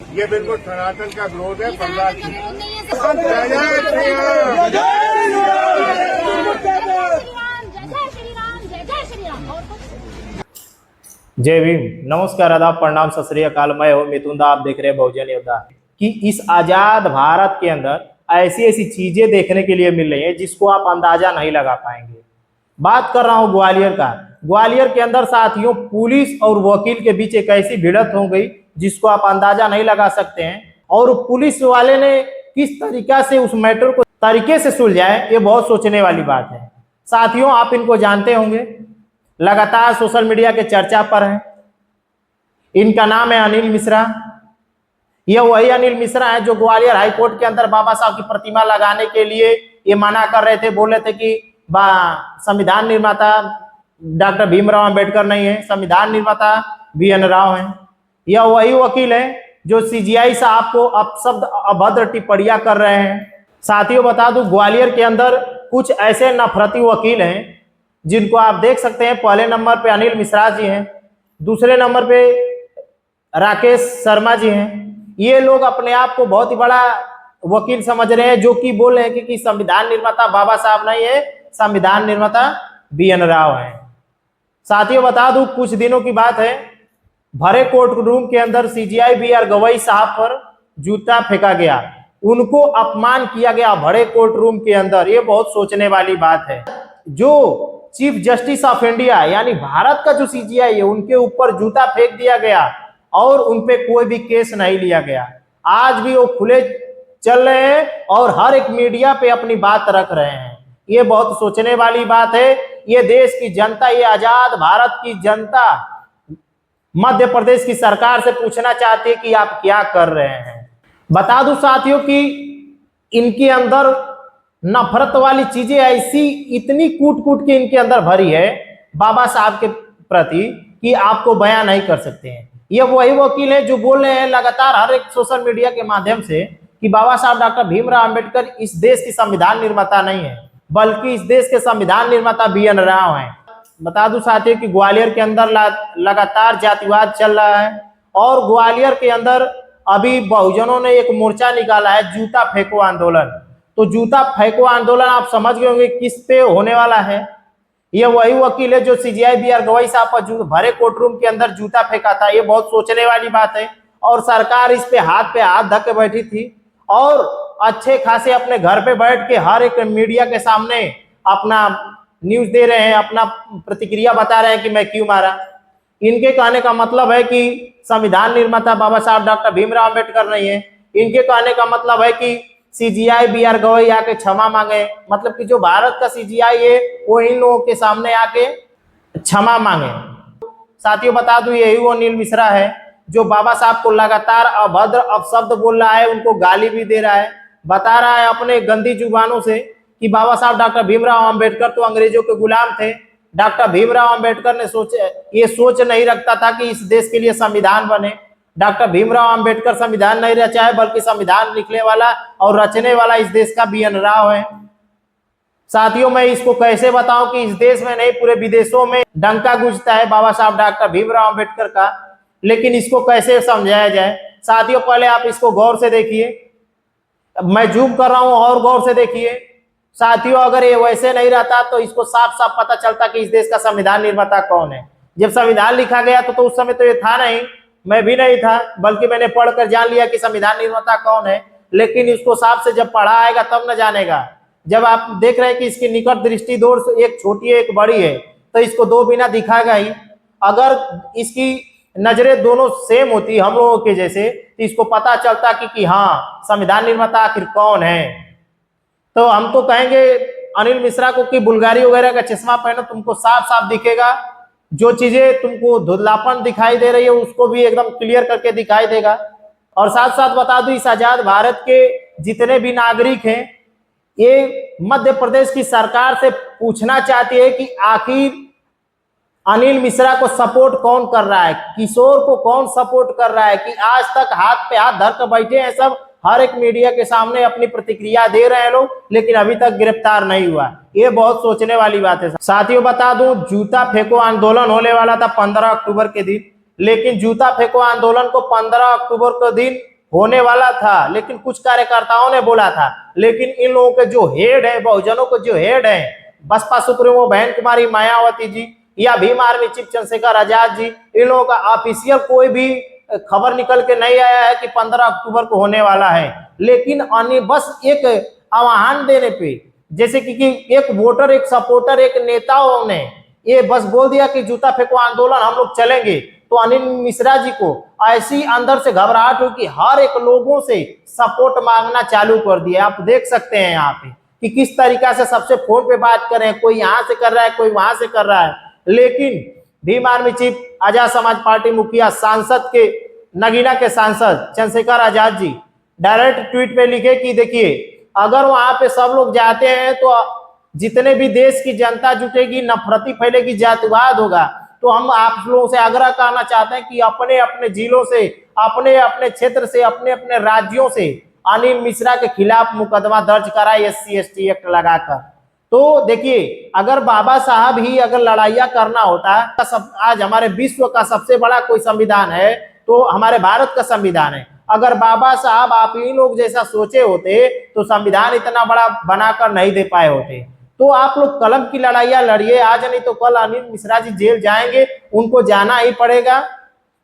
ये बिल्कुल सनातन का विरोध है। सनातन का विरोध नहीं है। जय जय श्री राम। जय श्री राम, जय जय श्री राम। और कुछ? जय भीम, नमस्कार, आदाब, प्रणाम, सत श्री अकाल। मैं हूं मिथुन दा, आप देख रहे हैं बहुजन योद्धा। कि इस आजाद भारत के अंदर ऐसी ऐसी चीजें देखने के लिए मिल रही है जिसको आप अंदाजा नहीं लगा पाएंगे। बात कर रहा हूं ग्वालियर का। ग्वालियर के अंदर साथियों पुलिस और वकील के बीच एक ऐसी भिड़ंत हो गई जिसको आप अंदाजा नहीं लगा सकते हैं। और पुलिस वाले ने किस तरीका से उस मैटर को तरीके से सुलझाया, ये बहुत सोचने वाली बात है। साथियों, आप इनको जानते होंगे, लगातार सोशल मीडिया के चर्चा पर है। इनका नाम है अनिल मिश्रा। यह वही अनिल मिश्रा है जो ग्वालियर हाई कोर्ट के अंदर बाबा साहब की प्रतिमा लगाने के लिए ये मना कर रहे थे। बोल रहे थे कि संविधान निर्माता डॉक्टर भीमराव अंबेडकर नहीं है, संविधान निर्माता BN राव है। यह वही वकील है जो CGI साहब को अपशब्द अभद्र टिप्पणियां कर रहे हैं। साथियों, बता दूं, ग्वालियर के अंदर कुछ ऐसे नफरती वकील हैं जिनको आप देख सकते हैं। पहले नंबर पे अनिल मिश्रा जी हैं, दूसरे नंबर पे राकेश शर्मा जी हैं। ये लोग अपने आप को बहुत ही बड़ा वकील समझ रहे हैं, जो कि बोल रहे हैं कि संविधान निर्माता बाबा साहब नहीं है, संविधान निर्माता BN राव है। साथियों, बता दूं, कुछ दिनों की बात है, भरे कोर्ट रूम के अंदर CGI BR गवई साहब पर जूता फेंका गया, उनको अपमान किया गया भरे कोर्ट रूम के अंदर। ये बहुत सोचने वाली बात है। जो चीफ जस्टिस ऑफ इंडिया यानी भारत का जो CGI है, उनके ऊपर जूता फेंक दिया गया और उनपे कोई भी केस नहीं लिया गया। आज भी वो खुले चल रहे हैं और हर एक मीडिया पे अपनी बात रख रहे हैं। ये बहुत सोचने वाली बात है। ये देश की जनता, ये आजाद भारत की जनता मध्य प्रदेश की सरकार से पूछना चाहती है कि आप क्या कर रहे हैं। बता दूं साथियों कि इनके अंदर नफरत वाली चीजें ऐसी इतनी कूट कूट के इनके अंदर भरी है बाबा साहब के प्रति कि आपको बयां नहीं कर सकते हैं। ये वही वकील है जो बोल रहे हैं लगातार हर एक सोशल मीडिया के माध्यम से कि बाबा साहब डॉक्टर भीमराव अंबेडकर इस देश की संविधान निर्माता नहीं है, बल्कि इस देश के संविधान निर्माता BN राव हैं। बता दूं साथियों कि ग्वालियर के अंदर लगातार जातिवाद चल रहा है और ग्वालियर के अंदर अभी बहुजनों ने एक मोर्चा निकाला है, जूता फेंको आंदोलन। तो जूता फेंको आंदोलन आप समझ गए होंगे किस पे होने वाला है। ये वही वकील है जो CGI BR गवई साहब पर भरे कोर्ट रूम के अंदर जूता फेंका था। ये बहुत सोचने वाली बात है और सरकार इस पे हाथ धक्के बैठी थी और अच्छे खासे अपने घर पे बैठ के हर एक मीडिया के सामने अपना न्यूज दे रहे हैं, अपना प्रतिक्रिया बता रहे हैं कि मैं क्यों मारा। इनके कहने का मतलब है कि संविधान निर्माता बाबा साहब डॉक्टर भीमराव अंबेडकर नहीं है। इनके कहने का मतलब है कि CGI BR गवई आके क्षमा मांगे, मतलब कि जो भारत का CGI है वो इन लोगों के सामने आके क्षमा मांगे। साथियों, बता दूं, यही वो अनिल मिश्रा है जो बाबा साहब को लगातार अभद्र अपशब्द बोल रहा है, उनको गाली भी दे रहा है, बता रहा है अपने गंदी जुबानों से कि बाबा साहब डॉक्टर भीमराव अंबेडकर तो अंग्रेजों के गुलाम थे। डॉक्टर भीमराव अंबेडकर ने ये सोच नहीं रखता था कि इस देश के लिए संविधान बने। डॉक्टर भीमराव अंबेडकर संविधान नहीं रचा है, बल्कि संविधान लिखने वाला और रचने वाला इस देश का BN राव है। साथियों, मैं इसको कैसे बताऊं कि इस देश में नहीं पूरे विदेशों में डंका गूंजता है बाबा साहब डॉक्टर भीमराव अंबेडकर का, लेकिन इसको कैसे समझाया जाए। साथियों, पहले आप इसको गौर से देखिए, मैं जूम कर रहा हूं और गौर से देखिए। साथियों, अगर ये वैसे नहीं रहता तो इसको साफ साफ पता चलता कि इस देश का संविधान निर्माता कौन है। जब संविधान लिखा गया तो उस समय तो ये था नहीं, मैं भी नहीं था, बल्कि मैंने पढ़कर जान लिया कि संविधान निर्माता कौन है। लेकिन इसको साफ से जब पढ़ा आएगा तब न जानेगा। जब आप देख रहे हैं कि इसकी निकट दृष्टि दो, एक छोटी है एक बड़ी है, तो इसको दो बिना दिखाएगा ही। अगर इसकी नजरें दोनों सेम होती हम लोगों के जैसे, तो इसको पता चलता कि हाँ संविधान निर्माता आखिर कौन है। तो हम तो कहेंगे अनिल मिश्रा को कि बुल्गारी वगैरह का चश्मा पहनो, तुमको साफ साफ दिखेगा। जो चीजें तुमको धुंधलापन दिखाई दे रही है उसको भी एकदम क्लियर करके दिखाई देगा। और साथ साथ बता दूं, इस आजाद भारत के जितने भी नागरिक हैं, ये मध्य प्रदेश की सरकार से पूछना चाहती है कि आखिर अनिल मिश्रा को सपोर्ट कौन कर रहा है, किशोर को कौन सपोर्ट कर रहा है, कि आज तक हाथ पे हाथ धर कर बैठे हैं सब, हर एक मीडिया के सामने अपनी प्रतिक्रिया दे रहे हैं लोग, लेकिन अभी तक गिरफ्तार नहीं हुआ। ये बहुत सोचने वाली बात है। साथियों, बता दूं, जूता फेंको आंदोलन होने वाला था 15 अक्टूबर के दिन, लेकिन जूता फेंको आंदोलन को 15 अक्टूबर के दिन होने वाला था, लेकिन कुछ कार्यकर्ताओं ने बोला था। लेकिन इन लोगों के जो हेड है, बहुजनों के जो हेड है, बसपा सुप्रीमो बहन कुमारी मायावती जी या भीम आर्मी चीफ चंद्रशेखर आजाद जी, इन लोगों का ऑफिशियल कोई भी खबर निकल के नहीं आया है कि 15 अक्टूबर को होने वाला है। लेकिन अन्य बस एक आह्वान देने पे, जैसे कि एक वोटर, एक सपोर्टर, एक नेताओं ने ये बस बोल दिया कि जूता फेंको आंदोलन हम लोग चलेंगे, तो अनिल मिश्रा जी को ऐसी अंदर से घबराहट हुई कि हर एक लोगों से सपोर्ट मांगना चालू कर दिया। आप देख सकते हैं यहाँ पे कि किस तरीका से सबसे फोन पे बात कर रहे हैं, कोई यहाँ से कर रहा है, कोई वहां से कर रहा है। लेकिन Bhim army chief, Azad Samaj party मुखिया, सांसद के नगीना के सांसद चंद्रशेखर आजाद जी डायरेक्ट ट्वीट पे लिखे कि देखिए, अगर वहां पे सब लोग जाते हैं तो जितने भी देश की जनता जुटेगी, नफरती फैलेगी, जातिवाद होगा, तो हम आप लोगों से आग्रह करना चाहते हैं कि अपने अपने जिलों से, अपने अपने क्षेत्र से, अपने अपने राज्यों से अनिल मिश्रा के खिलाफ मुकदमा दर्ज कराए SC/ST एक्ट लगाकर। तो देखिए, अगर बाबा साहब ही अगर लड़ाइया करना होता, आज हमारे विश्व का सबसे बड़ा कोई संविधान है तो हमारे भारत का संविधान है। अगर बाबा साहब आप ही लोग जैसा सोचे होते तो संविधान इतना बड़ा बनाकर नहीं दे पाए होते। तो आप लोग कलम की लड़ाइयां लड़िए, आज नहीं तो कल अनिल मिश्रा जी जेल जाएंगे, उनको जाना ही पड़ेगा।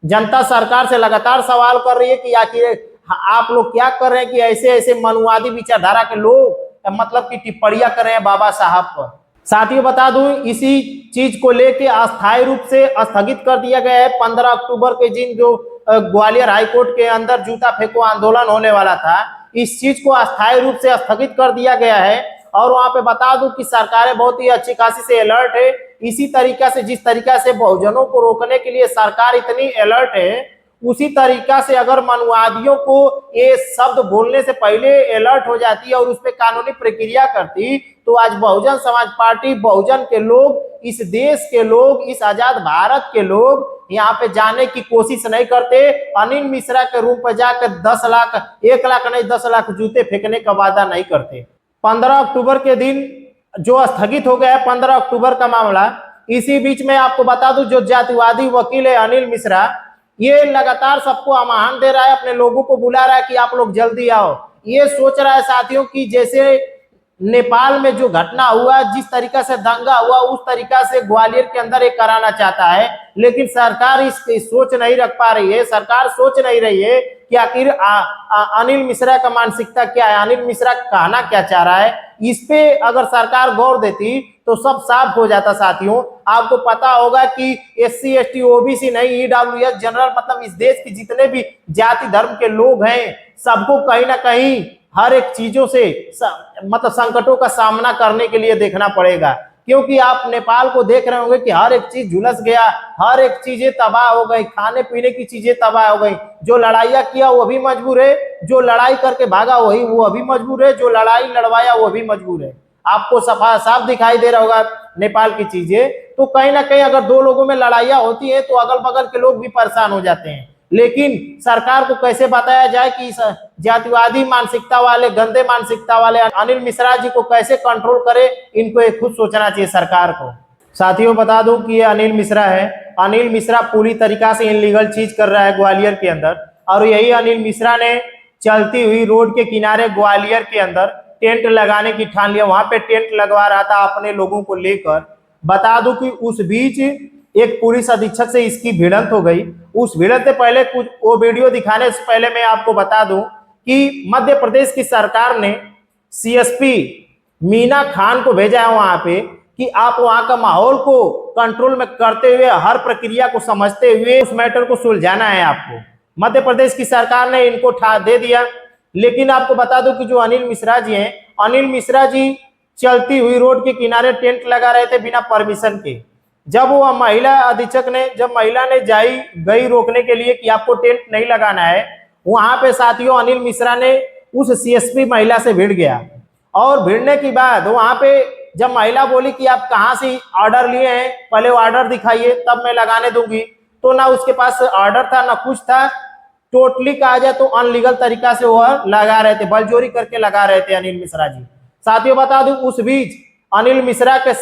जनता सरकार से लगातार सवाल कर रही है कि आखिर आप लोग क्या कर रहे हैं कि ऐसे ऐसे मनुवादी विचारधारा के लोग मतलब कि टिप्पणियां कर रहे हैं बाबा साहब पर। साथियों, बता दूं, इसी चीज को लेके अस्थायी रूप से स्थगित कर दिया गया है 15 अक्टूबर के दिन जो ग्वालियर हाईकोर्ट के अंदर जूता फेंको आंदोलन होने वाला था, इस चीज को अस्थायी रूप से स्थगित कर दिया गया है। और वहां पे बता दूं कि सरकारें बहुत ही अच्छी खासी से अलर्ट है। इसी तरीका से, जिस तरीका से बहुजनों को रोकने के लिए सरकार इतनी अलर्ट है, उसी तरीका से अगर मनुवादियों को ये शब्द बोलने से पहले अलर्ट हो जाती है और उस पर कानूनी प्रक्रिया करती, तो आज बहुजन समाज पार्टी, बहुजन के लोग, इस देश के लोग, इस आजाद भारत के लोग यहाँ पे जाने की कोशिश नहीं करते। अनिल मिश्रा के रूम पर जाकर 10 लाख, 1 लाख नहीं 10 लाख जूते फेंकने का वादा नहीं करते। 15 अक्टूबर के दिन जो स्थगित हो गया है 15 अक्टूबर का मामला, इसी बीच में आपको बता दूं, जो जातिवादी वकील है अनिल मिश्रा, ये लगातार सबको आह्वान दे रहा है, अपने लोगों को बुला रहा है कि आप लोग जल्दी आओ। ये सोच रहा है साथियों कि जैसे नेपाल में जो घटना हुआ, जिस तरीका से दंगा हुआ, उस तरीका से ग्वालियर के अंदर एक कराना चाहता है। लेकिन सरकार इस सोच नहीं रख पा रही है। सरकार सोच नहीं रही है कि आखिर अनिल मिश्रा का मानसिकता क्या है, अनिल मिश्रा कहना क्या चाह रहा है। इस पे अगर सरकार गौर देती तो सब साफ हो जाता। साथियों, आपको पता होगा कि SC/ST OBC नहीं, EWS जनरल, मतलब इस देश की जितने भी जाति धर्म के लोग हैं, सबको कहीं ना कहीं हर एक चीजों से मतलब संकटों का सामना करने के लिए देखना पड़ेगा। क्योंकि आप नेपाल को देख रहे होंगे कि हर एक चीज झुलस गया, हर एक चीजें तबाह हो गई, खाने पीने की चीजें तबाह हो गई। जो लड़ाइयाँ किया वो भी मजबूर है, जो लड़ाई करके भागा वो अभी मजबूर है, जो लड़ाई लड़वाया वो भी मजबूर है। आपको साफ दिखाई दे रहा होगा नेपाल की चीजें। तो कहीं ना कहीं अगर दो लोगों में लड़ाइयाँ होती है तो अगल बगल के लोग भी परेशान हो जाते हैं। लेकिन सरकार को कैसे बताया जाए कि इस जातिवादी मानसिकता वाले, गंदे मानसिकता वाले अनिल मिश्रा जी को कैसे कंट्रोल करे, इनको एक खुद सोचना चाहिए सरकार को। साथियों, बता दूं कि ये अनिल मिश्रा है। अनिल मिश्रा पूरी तरीका से इनलीगल चीज कर रहा है ग्वालियर के अंदर, और यही अनिल मिश्रा ने चलती हुई रोड के किनारे ग्वालियर के अंदर टेंट लगाने की ठान लिया। वहां पे टेंट लगवा रहा था अपने लोगों को लेकर। बता दूं कि उस बीच एक पुलिस अधीक्षक से इसकी भिड़ंत हो गई। उस भिड़ंत से पहले कुछ वो वीडियो दिखाने से पहले मैं आपको बता दूं कि मध्य प्रदेश की सरकार ने CSP मीना खान को भेजा है वहां पे कि आप वहां का माहौल को कंट्रोल में करते हुए, हर प्रक्रिया को समझते हुए उस मैटर को सुलझाना है आपको। मध्य प्रदेश की सरकार ने इनको दे दिया। लेकिन आपको बता दूं कि जो अनिल मिश्रा जी हैं, अनिल मिश्रा जी चलती हुई रोड के किनारे टेंट लगा रहे थे बिना परमिशन के। जब वो महिला अधीक्षक ने, जब महिला ने गई रोकने के लिए कि आपको टेंट नहीं लगाना है, वहां पे साथियों अनिल मिश्रा ने उस CSP महिला से भिड़ गया। और भिड़ने के बाद वहां पे जब महिला बोली कि आप कहाँ से ऑर्डर लिए हैं, पहले वो ऑर्डर दिखाइए तब मैं लगाने दूंगी, तो ना उसके पास ऑर्डर था ना कुछ था। टोटली कहा जाए तो अनलीगल तरीका से वह लगा रहे थे, बलजोरी करके लगा रहे थे अनिल मिश्रा जी। साथियों, बता दूं उस बीच अनिल मिश्रा के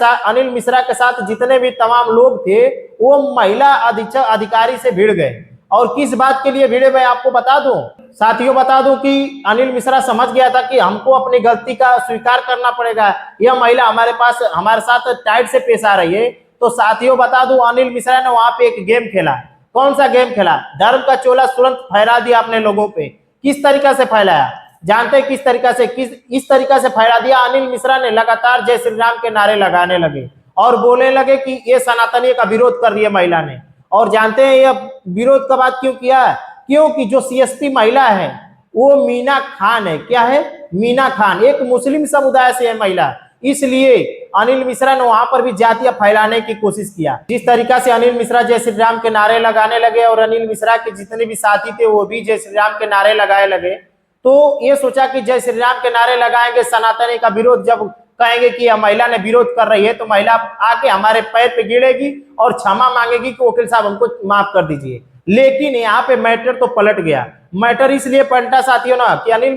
साथ जितने भी तमाम लोग थे वो महिला अधिकारी से भिड़ गए और किस बात के लिए भिड़े मैं आपको बता दूं। साथियों बता दूं कि अनिल मिश्रा समझ गया था कि हमको अपनी गलती का स्वीकार करना पड़ेगा। यह महिला हमारे साथ टाइट से पेश आ रही है। तो साथियों बता दूं अनिल मिश्रा ने वहां पे एक गेम खेला। कौन सा गेम खेला? धर्म का चोला तुरंत फहरा दिया अपने लोगों पे। किस तरीका से फैलाया जानते हैं? किस तरीका से इस तरीका से फैला दिया। अनिल मिश्रा ने लगातार जय श्री राम के नारे लगाने लगे और बोलने लगे कि ये सनातनी का विरोध कर रही है महिला ने। और जानते हैं यह विरोध का बात क्यों किया? क्योंकि जो सीएसपी महिला है वो मीना खान है। क्या है? मीना खान एक मुस्लिम समुदाय से है महिला। इसलिए अनिल मिश्रा ने वहां पर भी जातियां फैलाने की कोशिश किया। जिस तरीका से अनिल मिश्रा जय श्री राम के नारे लगाने लगे और अनिल मिश्रा के जितने भी साथी थे वो भी जय श्री राम के नारे लगाए लगे, तो ये सोचा कि जय श्री राम के नारे लगाएंगे, सनातनी का विरोध जब कहेंगे कि यह महिला ने विरोध कर रही है तो महिला आके हमारे पैर पे गिरेगी और क्षमा मांगेगी कि वकील साहब हमको माफ कर दीजिए। लेकिन यहाँ पे मैटर तो पलट गया। मैटर इसलिए पलटा साथियों ना कि अनिल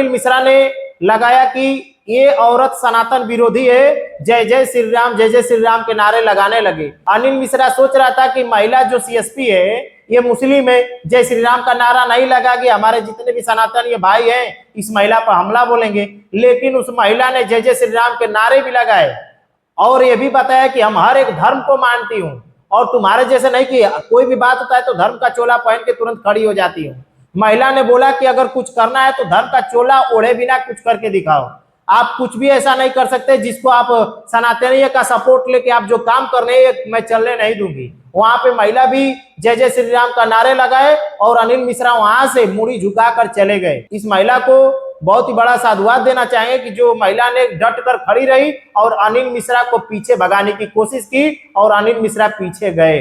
मिश्रा ने लगाया कि ये औरत सनातन विरोधी है, जय जय श्री राम के नारे लगाने लगे। अनिल मिश्रा सोच रहा था कि महिला जो सीएसपी है ये मुस्लिम है, जय श्री राम का नारा नहीं लगा कि हमारे जितने भी सनातन ये भाई हैं इस महिला पर हमला बोलेंगे। लेकिन उस महिला ने जय जय श्री राम के नारे भी लगाए और ये भी बताया कि हम हर एक धर्म को मानती हूँ और तुम्हारे जैसे नहीं कि कोई भी बात होता है तो धर्म का चोला पहन के तुरंत खड़ी हो जाती हूँ। महिला ने बोला कि अगर कुछ करना है तो धर्म का चोला ओढ़े बिना कुछ करके दिखाओ। आप कुछ भी ऐसा नहीं कर सकते जिसको आप सनातनीय का सपोर्ट लेके आप जो काम कर रहे हैं मैं चलने नहीं दूंगी। वहां पे महिला भी जय जय श्री राम का नारे लगाए और अनिल मिश्रा वहां से मुड़ी झुकाकर चले गए। इस महिला को बहुत ही बड़ा साधुवाद देना चाहेंगे कि जो महिला ने डट कर खड़ी रही और अनिल मिश्रा को पीछे भगाने की कोशिश की और अनिल मिश्रा पीछे गए।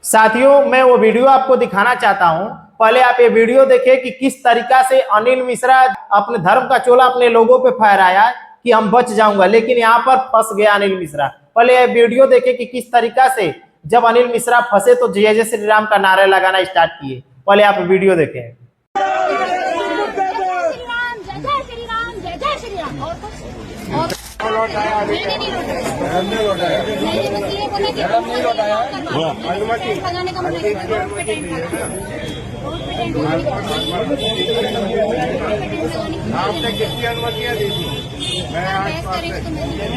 साथियों मैं वो वीडियो आपको दिखाना चाहता हूं। पहले आप ये वीडियो देखिए कि किस तरीका से अनिल मिश्रा अपने धर्म का चोला अपने लोगों पे फहराया कि हम बच जाऊंगा, लेकिन यहाँ पर फंस गया अनिल मिश्रा। पहले ये वीडियो देखिए कि किस तरीका से जब अनिल मिश्रा फंसे तो जय जय श्री राम का नारे लगाना स्टार्ट किए। पहले आप वीडियो देखें। जय श्री राम जय जय श्री राम। और कुछ लौटाया नहीं लौटाया नहीं, बस ये बोला कि नहीं लौटाया अनुमति लगाने का आपने कितनी अनुमतियाँ दी थी? मैं आज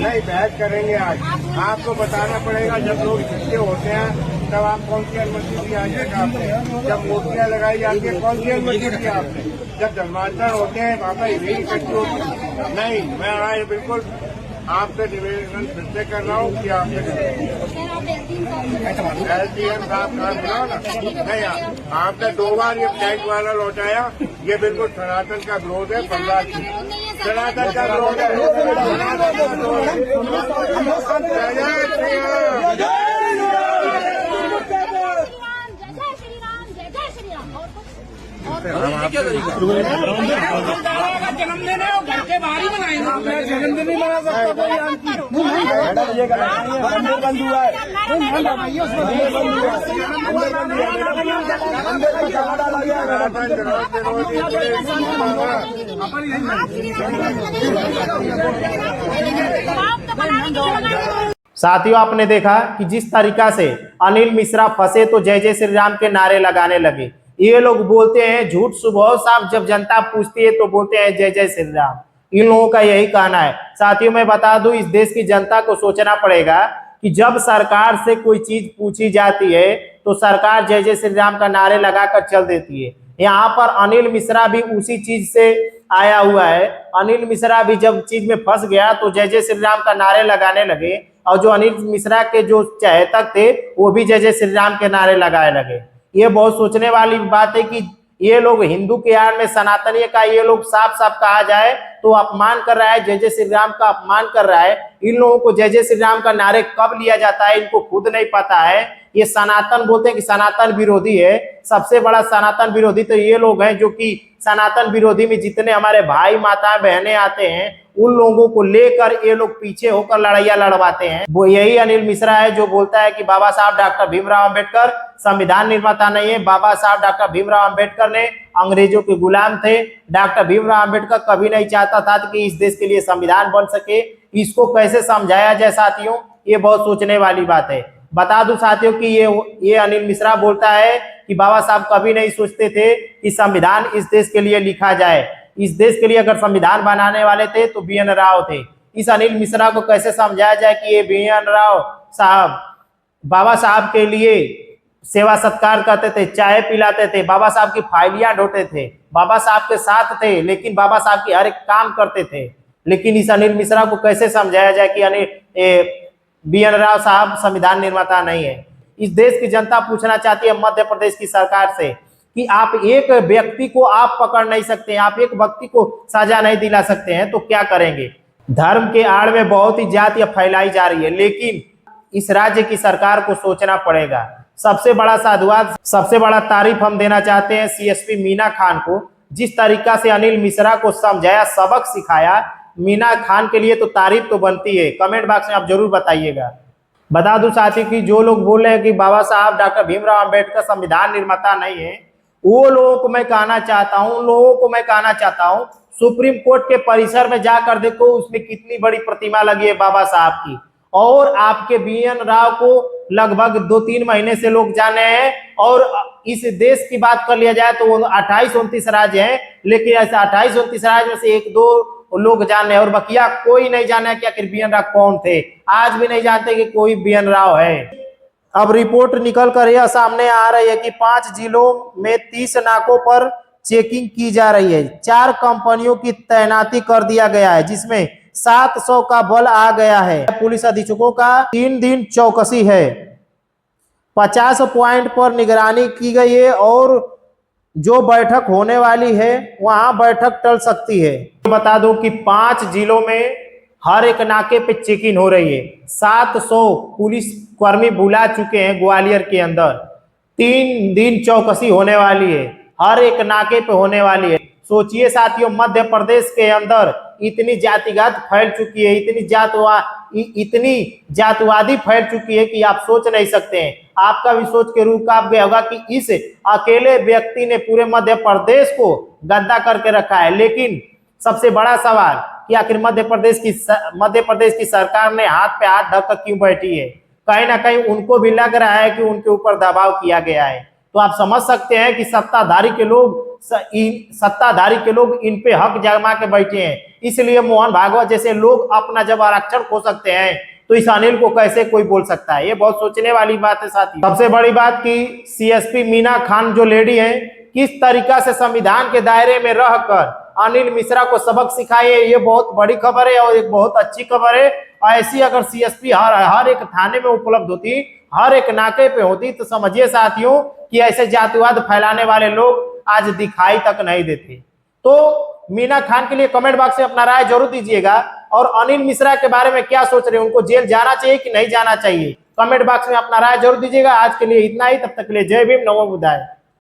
नहीं बहस करेंगे। आज आपको बताना पड़ेगा जब लोग इकट्ठे होते हैं तब आप कौन सी अनुमति दी आज तक आपने? जब मूर्तियाँ लगाई जाती है कौन सी अनुमति दी आपने? जब धर्मांतरण होते हैं वहाँ पर इतनी इकट्ठी होती है नहीं। मैं आज बिल्कुल आपसे निवेदन फिर से कर रहा हूँ कि आपसे एसडीएम साहब काम कराओ ना। नहीं आपने 2 बार ये टैंक वाला लौटाया। ये बिल्कुल सनातन का विरोध है। सनातन का विरोध है। जन्मदिन है और घर के बाहर ही मनाएंगे। जन्मदिन नहीं मना सकता कोई ये मंदिर बंद हुआ है। साथियों आपने देखा कि जिस तरीका से अनिल मिश्रा फंसे तो जय जय श्री राम के नारे लगाने लगे। ये लोग बोलते हैं झूठ सुबह साफ, जब जनता पूछती है तो बोलते हैं जय जय श्री राम। इन लोगों का यही कहना है। साथियों मैं बता दूं इस देश की जनता को सोचना पड़ेगा कि जब सरकार से कोई चीज पूछी जाती है तो सरकार जय जय श्री राम का नारे लगाकर चल देती है। यहाँ पर अनिल मिश्रा भी उसी चीज से आया हुआ है। अनिल मिश्रा भी जब चीज में फंस गया तो जय जय श्री राम का नारे लगाने लगे और जो अनिल मिश्रा के जो चाहतक थे वो भी जय जय श्री राम के नारे लगाए लगे। ये बहुत सोचने वाली बात है कि ये लोग हिंदू के आड़ में सनातनी का ये लोग साफ साफ कहा जाए तो अपमान कर रहा है, जय जय श्री राम का अपमान कर रहा है। इन लोगों को जय जय श्री राम का नारे कब लिया जाता है इनको खुद नहीं पता है। ये सनातन बोलते हैं कि सनातन विरोधी है। सबसे बड़ा सनातन विरोधी तो ये लोग हैं जो कि सनातन विरोधी में जितने हमारे भाई माता बहनें आते हैं उन लोगों को लेकर ये लोग पीछे होकर लड़ाइयां लड़वाते हैं। वो यही अनिल मिश्रा है जो बोलता है कि बाबा साहब डॉक्टर भीमराव अंबेडकर संविधान निर्माता नहीं है। बाबा साहब डॉक्टर भीमराव अंबेडकर ने अंग्रेजों के गुलाम थे। डॉक्टर भीमराव अंबेडकर कभी नहीं चाहता था कि इस देश के लिए संविधान बन सके। इसको कैसे समझाया जाए साथियों? ये बहुत सोचने वाली बात है। बता दूं साथियों कि ये अनिल मिश्रा बोलता है कि बाबा साहब कभी नहीं सोचते थे कि संविधान इस देश के लिए लिखा जाए। इस देश के लिए अगर संविधान बनाने वाले थे तो बी एन राव थे। इस अनिल मिश्रा को कैसे समझाया जाए कि ये बी एन राव साहब बाबा साहब के लिए सेवा सत्कार करते थे, चाय पिलाते थे, बाबा साहब की फाइलियां ढोते थे, बाबा साहब के साथ थे, लेकिन बाबा साहब की हर एक काम करते थे। लेकिन इस अनिल मिश्रा को कैसे समझाया जाए कि बी एन राव साहब संविधान निर्माता नहीं है। इस देश की जनता पूछना चाहती है मध्य प्रदेश की सरकार से कि आप एक व्यक्ति को आप पकड़ नहीं सकते, आप एक व्यक्ति को सजा नहीं दिला सकते हैं तो क्या करेंगे। धर्म के आड़ में बहुत ही जातियां फैलाई जा रही है, लेकिन इस राज्य की सरकार को सोचना पड़ेगा। सबसे बड़ा साधुवाद, सबसे बड़ा तारीफ हम देना चाहते हैं सीएसपी मीना खान को। जिस तरीका से अनिल मिश्रा को समझाया, सबक सिखाया, मीना खान के लिए तो तारीफ तो बनती है। कमेंट बॉक्स में आप जरूर बताइएगा। बता दूं साथी कि जो लोग बोल रहे हैं कि बाबा साहब डॉक्टर भीमराव अंबेडकर संविधान निर्माता नहीं है, वो लोगों को मैं कहना चाहता हूं सुप्रीम कोर्ट के परिसर में जाकर देखो, उसमें कितनी बड़ी प्रतिमा लगी है बाबा साहब की। और आपके बी एन राव को लगभग 2-3 महीने से लोग जाने हैं। और इस देश की बात कर लिया जाए तो 28-29 राज्य हैं, लेकिन ऐसे 28-29 राज्य में से 1-2 लोग जाने और बकिया कोई नहीं जाने कि आखिर बी एन राव कौन थे। आज भी नहीं जानते कि कोई बी एन राव है। अब रिपोर्ट निकल कर यह सामने आ रही है कि 5 जिलों में 30 नाकों पर चेकिंग की जा रही है। 4 कंपनियों की तैनाती कर दिया गया है, जिसमें 700 का बल आ गया है। पुलिस अधीक्षकों का 3 दिन चौकसी है। 50 पॉइंट पर निगरानी की गई है और जो बैठक होने वाली है वहां बैठक टल सकती है। बता दूं कि 5 जिलों में हर एक नाके पे चेकिंग हो रही है। 700 पुलिस कर्मी बुला चुके हैं ग्वालियर के अंदर। 3 दिन चौकसी होने वाली है, हर एक नाके पे होने वाली है। सोचिए साथियों, मध्य प्रदेश के अंदर इतनी जातिगत फैल चुकी है, इतनी जातवादी फैल चुकी है कि आप सोच नहीं सकते हैं। आपका भी सोच के रूह कांप गया होगा कि इस अकेले व्यक्ति ने पूरे मध्य प्रदेश को गद्दा करके रखा है। लेकिन सबसे बड़ा सवाल कि आखिर मध्य प्रदेश की सरकार ने हाथ पे हाथ रख कर क्यों बैठी है। कहीं ना कहीं उनको भी लग रहा है कि उनके ऊपर दबाव किया गया है। तो आप समझ सकते हैं कि सत्ताधारी के लोग इन पे हक जमा के बैठे हैं। इसलिए मोहन भागवत जैसे लोग अपना जब आरक्षण खो सकते हैं तो इस अनिल को कैसे कोई बोल सकता है। ये बहुत सोचने वाली बात है साथी। सबसे बड़ी बात कि सीएसपी मीना खान जो लेडी है, किस तरीका से संविधान के दायरे में रहकर अनिल मिश्रा को सबक सिखाए, ये बहुत बड़ी खबर है और एक बहुत अच्छी खबर है। ऐसी अगर सीएसपी हर एक थाने में उपलब्ध होती, हर एक नाके पे होती, तो समझिए साथियों कि ऐसे जातिवाद फैलाने वाले लोग आज दिखाई तक नहीं देते। तो मीना खान के लिए कमेंट बॉक्स में अपना राय जरूर दीजिएगा। और अनिल मिश्रा के बारे में क्या सोच रहे हैं, उनको जेल जाना चाहिए कि नहीं जाना चाहिए, कमेंट बॉक्स में अपना राय जरूर दीजिएगा। आज के लिए इतना ही, तब तक के लिए जय भीम, नमो बुद्धाय।